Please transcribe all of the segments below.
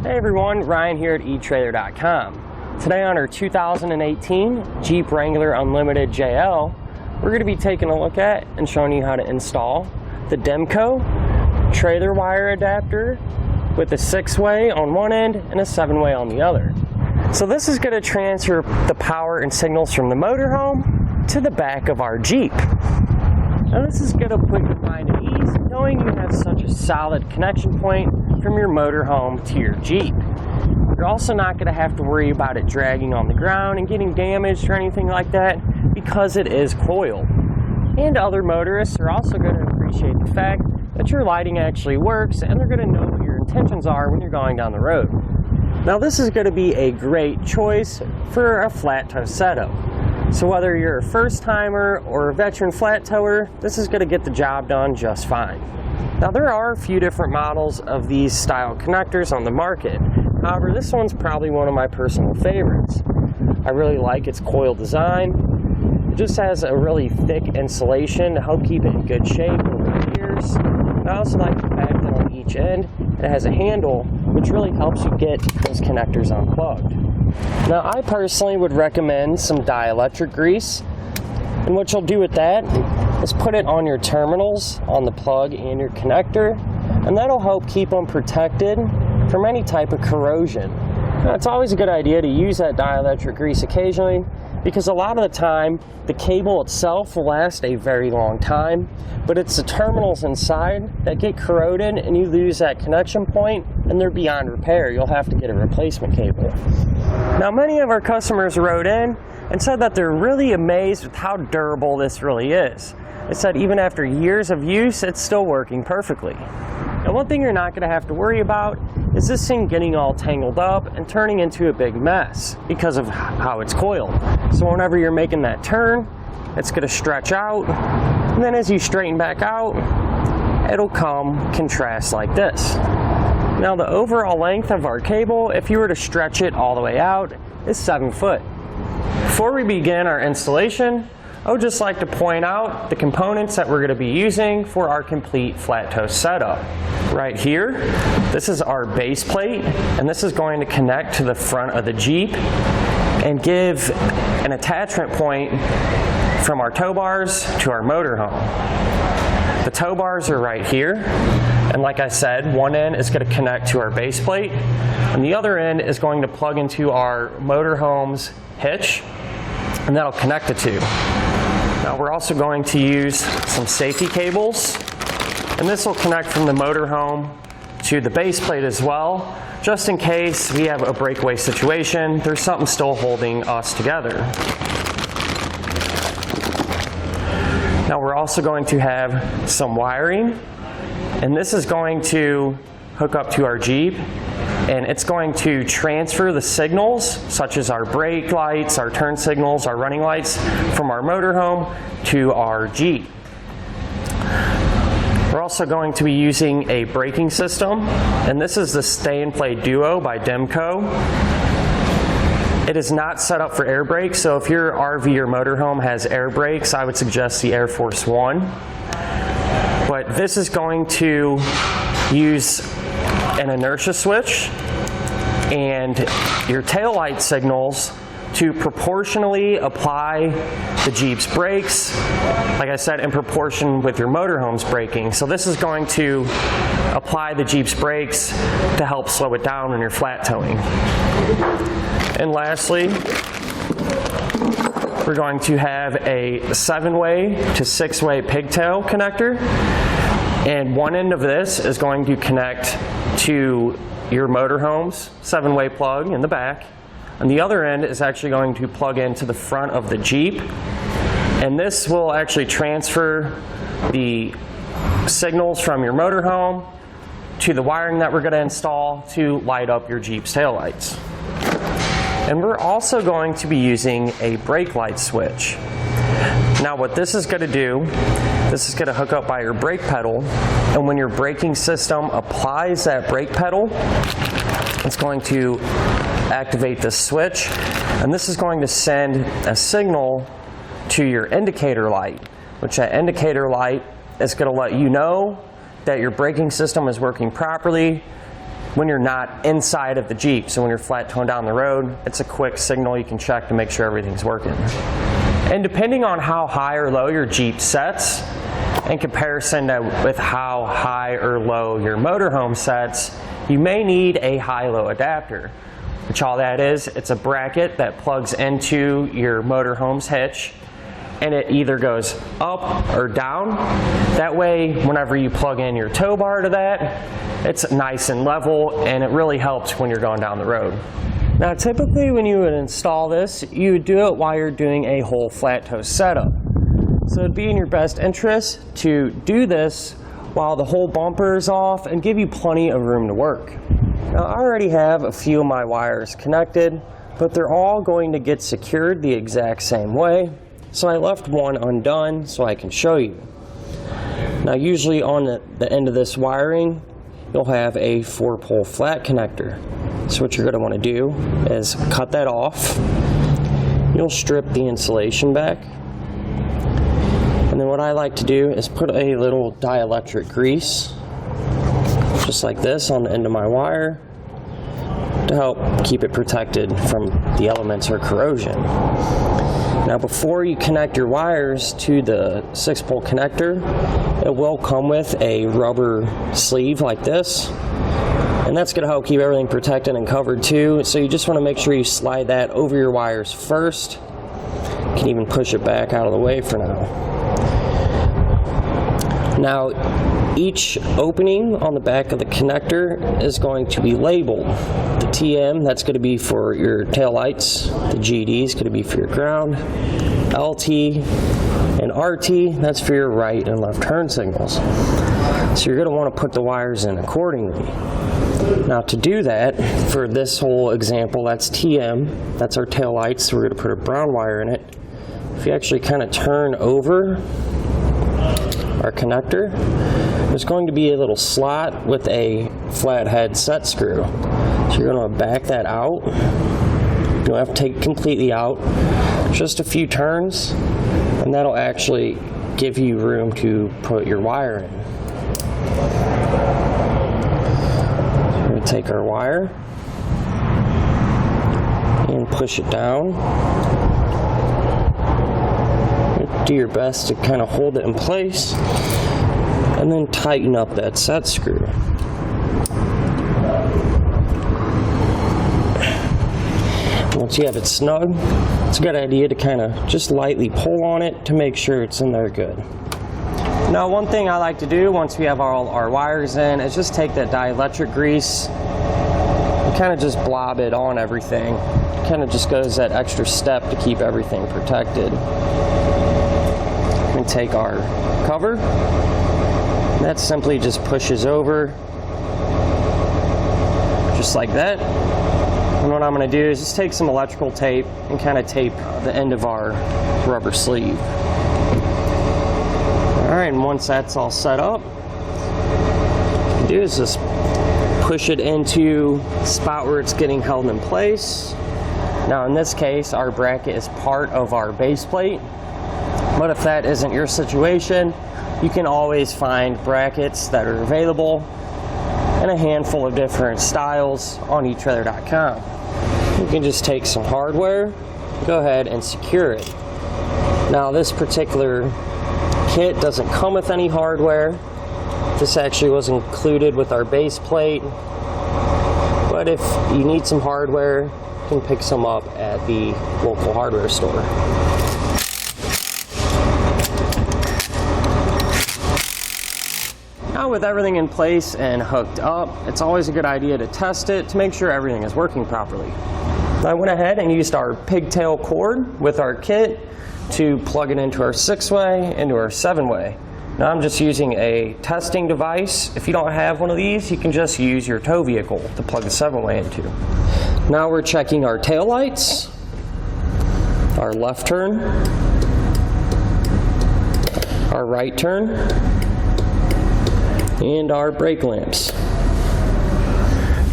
Hey everyone, Ryan here at etrailer.com. Today on our 2018 Jeep Wrangler Unlimited JL, we're going to be taking a look at and showing you how to install the Demco Trailer Wire Adapter with a 6-way on one end and a 7-way on the other. So this is going to transfer the power and signals from the motorhome to the back of our Jeep. Now this is going to put your mind at ease knowing you have such a solid connection point from your motorhome to your Jeep. You're also not going to have to worry about it dragging on the ground and getting damaged or anything like that because it is coiled. And other motorists are also going to appreciate the fact that your lighting actually works and they're going to know what your intentions are when you're going down the road. Now this is going to be a great choice for a flat tow setup. So whether you're a first timer or a veteran flat tower, this is going to get the job done just fine. Now there are a few different models of these style connectors on the market. However, this one's probably one of my personal favorites. I really like its coil design. It just has a really thick insulation to help keep it in good shape over the years. I also like the fact that on each end it has a handle which really helps you get those connectors unplugged. Now I personally would recommend some dielectric grease, and what you'll do with that is put it on your terminals on the plug and your connector, and that'll help keep them protected from any type of corrosion. Now, it's always a good idea to use that dielectric grease occasionally because a lot of the time the cable itself will last a very long time, but it's the terminals inside that get corroded and you lose that connection point and they're beyond repair. You'll have to get a replacement cable. Now many of our customers wrote in and said that they're really amazed with how durable this really is. They said even after years of use, it's still working perfectly. And one thing you're not going to have to worry about is this thing getting all tangled up and turning into a big mess because of how it's coiled. So whenever you're making that turn, it's going to stretch out, and then as you straighten back out, it'll come contrast like this. Now the overall length of our cable, if you were to stretch it all the way out, is 7 foot. Before we begin our installation, I would just like to point out the components that we're going to be using for our complete flat tow setup. Right here, this is our base plate, and this is going to connect to the front of the Jeep and give an attachment point from our tow bars to our motorhome. The tow bars are right here, and like I said, one end is going to connect to our base plate, and the other end is going to plug into our motorhome's hitch, and that'll connect the two. Now we're also going to use some safety cables, and this will connect from the motorhome to the base plate as well, just in case we have a breakaway situation, there's something still holding us together. Now we're also going to have some wiring, and this is going to hook up to our Jeep, and it's going to transfer the signals, such as our brake lights, our turn signals, our running lights, from our motorhome to our Jeep. We're also going to be using a braking system, and this is the Stay and Play Duo by Demco. It is not set up for air brakes, so if your RV or motorhome has air brakes, I would suggest the Air Force One. But this is going to use an inertia switch and your taillight signals to proportionally apply the Jeep's brakes, like I said, in proportion with your motorhome's braking. So this is going to apply the Jeep's brakes to help slow it down when you're flat towing. And lastly, we're going to have a 7-way to 6-way pigtail connector, and one end of this is going to connect to your motorhome's 7-way plug in the back, and the other end is actually going to plug into the front of the Jeep, and this will actually transfer the signals from your motorhome to the wiring that we're going to install to light up your Jeep's taillights. And we're also going to be using a brake light switch. Now what this is going to do, this is going to hook up by your brake pedal, and when your braking system applies that brake pedal, it's going to activate this switch, and this is going to send a signal to your indicator light, which that indicator light is going to let you know that your braking system is working properly, when you're not inside of the Jeep. So when you're flat towing down the road, it's a quick signal you can check to make sure everything's working. And depending on how high or low your Jeep sets, in comparison with how high or low your motorhome sets, you may need a high-low adapter. Which all that is, it's a bracket that plugs into your motorhome's hitch, and it either goes up or down. That way, whenever you plug in your tow bar to that, it's nice and level, and it really helps when you're going down the road. Now, typically when you would install this, you would do it while you're doing a whole flat tow setup. So it'd be in your best interest to do this while the whole bumper is off and give you plenty of room to work. Now, I already have a few of my wires connected, but they're all going to get secured the exact same way. So I left one undone so I can show you. Now, usually on the end of this wiring, you'll have a 4-pole flat connector. So what you're going to want to do is cut that off. You'll strip the insulation back. And then what I like to do is put a little dielectric grease, just like this, on the end of my wire to help keep it protected from the elements or corrosion. Now, before you connect your wires to the 6-pole connector, it will come with a rubber sleeve like this. And that's going to help keep everything protected and covered too. So you just want to make sure you slide that over your wires first. You can even push it back out of the way for now. Now, each opening on the back of the connector is going to be labeled. The TM, that's going to be for your tail lights. The GD is going to be for your ground. LT and RT, that's for your right and left turn signals. So you're going to want to put the wires in accordingly. Now, to do that, for this whole example, that's TM, that's our tail lights, so we're going to put a brown wire in it. If you actually kind of turn over our connector, there's going to be a little slot with a flathead set screw. So you're going to back that out. You don't have to take it completely out, just a few turns, and that'll actually give you room to put your wire in. We're going to take our wire and push it down. Do your best to kind of hold it in place and then tighten up that set screw. Once you have it snug, it's a good idea to kind of just lightly pull on it to make sure it's in there good. Now, one thing I like to do once we have all our wires in is just take that dielectric grease and kind of just blob it on everything. It kind of just goes that extra step to keep everything protected. And take our cover. That simply just pushes over, just like that. And what I'm going to do is just take some electrical tape and kind of tape the end of our rubber sleeve. Alright, and once that's all set up, what you do is just push it into the spot where it's getting held in place. Now, in this case, our bracket is part of our base plate. But if that isn't your situation, you can always find brackets that are available in a handful of different styles on etrailer.com. You can just take some hardware, go ahead and secure it. Now, this particular kit doesn't come with any hardware. This actually was included with our base plate. But if you need some hardware, you can pick some up at the local hardware store. Now, with everything in place and hooked up, it's always a good idea to test it to make sure everything is working properly. I went ahead and used our pigtail cord with our kit to plug it into our 6-way, into our 7-way. Now, I'm just using a testing device. If you don't have one of these, you can just use your tow vehicle to plug the 7-way into. Now we're checking our tail lights, our left turn, our right turn, and our brake lamps.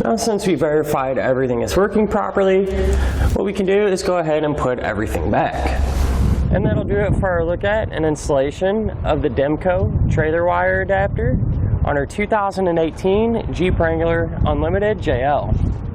Now, since we verified everything is working properly, what we can do is go ahead and put everything back. And that'll do it for our look at and installation of the Demco Trailer Wire Adapter on our 2018 Jeep Wrangler Unlimited JL.